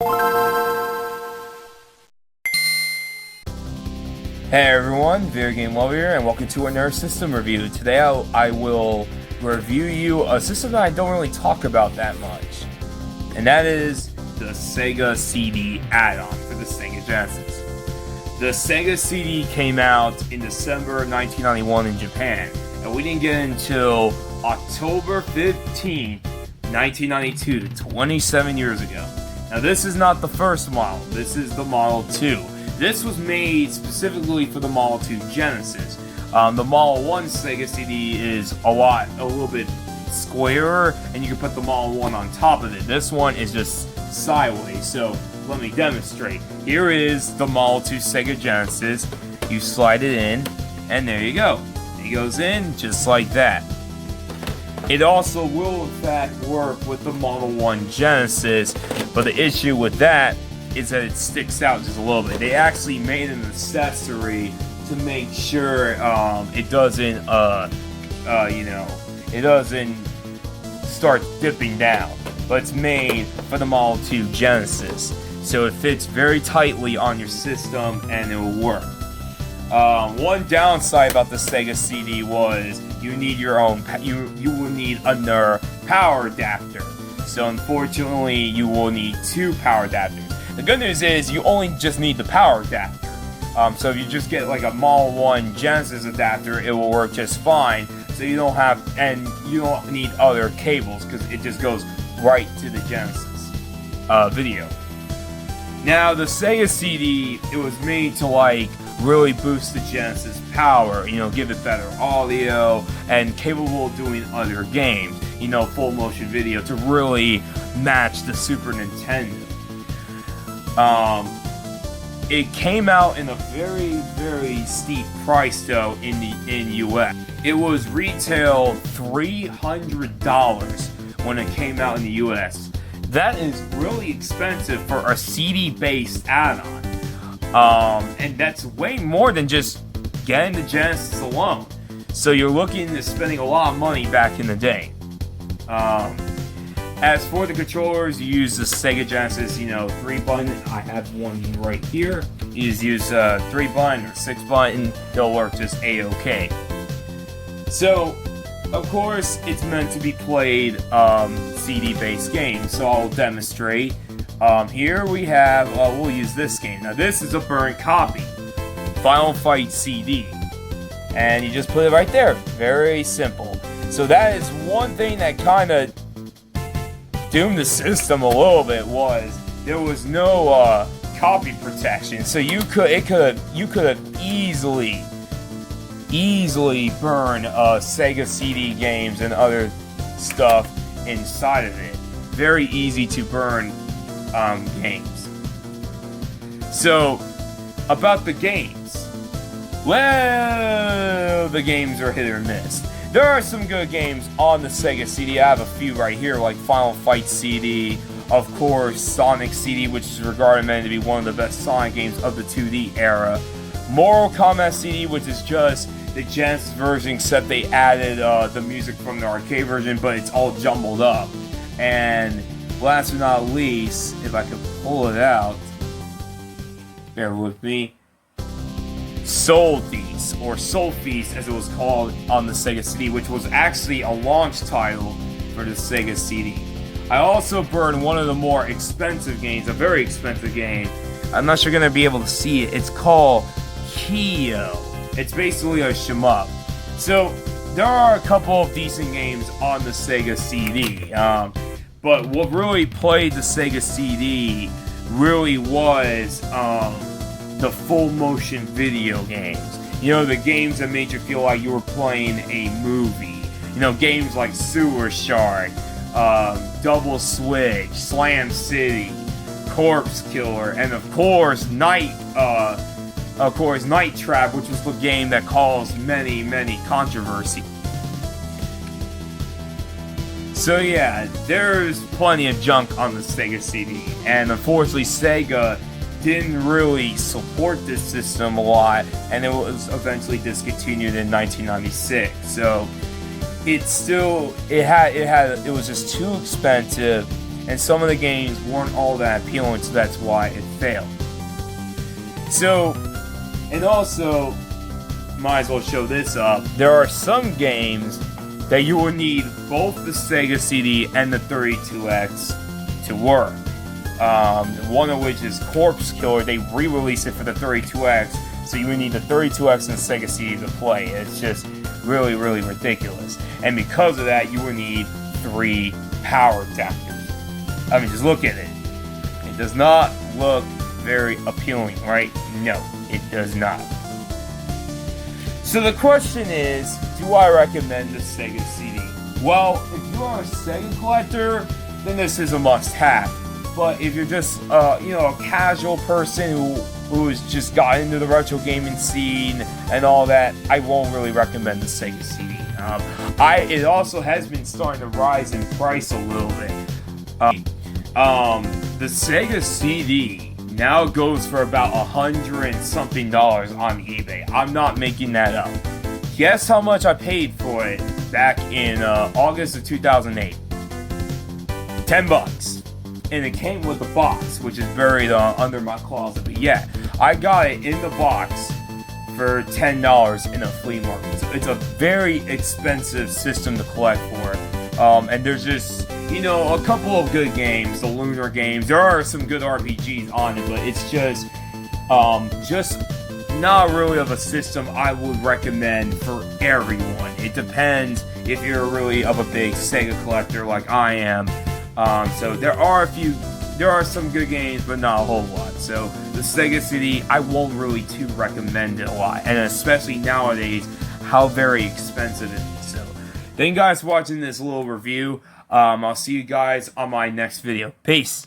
Hey everyone, Videogamelover here, and welcome to another system review. Today I will review you a system that I don't really talk about that much, and that is the Sega CD add-on for the Sega Genesis. The Sega CD came out in December 1991 in Japan, and we didn't get it until October 15, 1992, 27 years ago. Now this is not the first model, this is the Model 2. This was made specifically for the Model 2 Genesis. The Model 1 Sega CD is a little bit squarer, and you can put the Model 1 on top of it. This one is just sideways, so let me demonstrate. Here is the Model 2 Sega Genesis. You slide it in, and there you go. It goes in just like that. It also will in fact work with the Model 1 Genesis, but the issue with that is that it sticks out just a little bit. They actually made an accessory to make sure it doesn't, it doesn't start dipping down. But it's made for the Model 2 Genesis, so it fits very tightly on your system and it will work. One downside about the Sega CD was you need your own. You will need another power adapter. So unfortunately, you will need two power adapters. The good news is you only just need the power adapter. So if you just get like a Model 1 Genesis adapter, it will work just fine. So you don't need other cables because it just goes right to the Genesis video. Now the Sega CD, it was made to like really boost the Genesis power, give it better audio and capable of doing other games, full motion video to really match the Super Nintendo. It came out in a very, very steep price though in US. It was retail $300 when it came out in the US. That is really expensive for a CD-based add-on. And that's way more than just getting the Genesis alone. So you're looking at spending a lot of money back in the day. As for the controllers, you use the Sega Genesis, 3-button. I have one right here. You just use 3-button or 6-button. They'll work just a-okay. So, of course, it's meant to be played CD-based games. So I'll demonstrate. Here we have, we'll use this game. Now this is a burnt copy. Final Fight CD. And you just put it right there. Very simple. So that is one thing that kind of doomed the system a little bit, was there was no copy protection, so you could have easily burned Sega CD games and other stuff inside of it. Very easy to burn games. So about the games, well, the games are hit or miss. There are some good games on the Sega CD. I have a few right here, like Final Fight CD, of course, Sonic CD, which is regarded meant to be one of the best Sonic games of the 2D era. Mortal Kombat CD, which is just the Genesis version, except they added the music from the arcade version, but it's all jumbled up. And last but not least, if I could pull it out, bear with me, Soul Feast, or Soul Feast as it was called on the Sega CD, which was actually a launch title for the Sega CD. I also burned one of the more expensive games, a very expensive game. I'm not sure you're going to be able to see it. It's called Kyo. It's basically a shmup. So there are a couple of decent games on the Sega CD, but what really played the Sega CD really was the full motion video games. The games that made you feel like you were playing a movie. Games like Sewer Shark, Double Switch, Slam City, Corpse Killer, and of course Night Trap, which was the game that caused many controversy. So yeah, there's plenty of junk on the Sega CD, and unfortunately Sega didn't really support this system a lot, and it was eventually discontinued in 1996. So it was just too expensive, and some of the games weren't all that appealing, so that's why it failed. So, and also, might as well show this up, there are some games that you will need both the Sega CD and the 32X to work. One of which is Corpse Killer. They re-released it for the 32X, so you would need the 32X and the Sega CD to play. It's just really, really ridiculous. And because of that, you would need 3 power adapters. I mean, just look at it. It does not look very appealing, right? No, it does not. So the question is, do I recommend the Sega CD? Well, if you are a Sega collector, then this is a must-have. But if you're just, a casual person who has just got into the retro gaming scene and all that, I won't really recommend the Sega CD. It also has been starting to rise in price a little bit. The Sega CD now goes for about $100 and something on eBay. I'm not making that up. Guess how much I paid for it back in August of 2008? $10. And it came with a box, which is buried under my closet. But yeah, I got it in the box for $10 in a flea market. So it's a very expensive system to collect for. And there's just, a couple of good games, the Lunar games. There are some good RPGs on it, but it's just not really of a system I would recommend for everyone. It depends if you're really of a big Sega collector like I am. So there are some good games, but not a whole lot. So the Sega CD, I won't really too recommend it a lot, and especially nowadays, how very expensive it is. So thank you guys for watching this little review. I'll see you guys on my next video. Peace.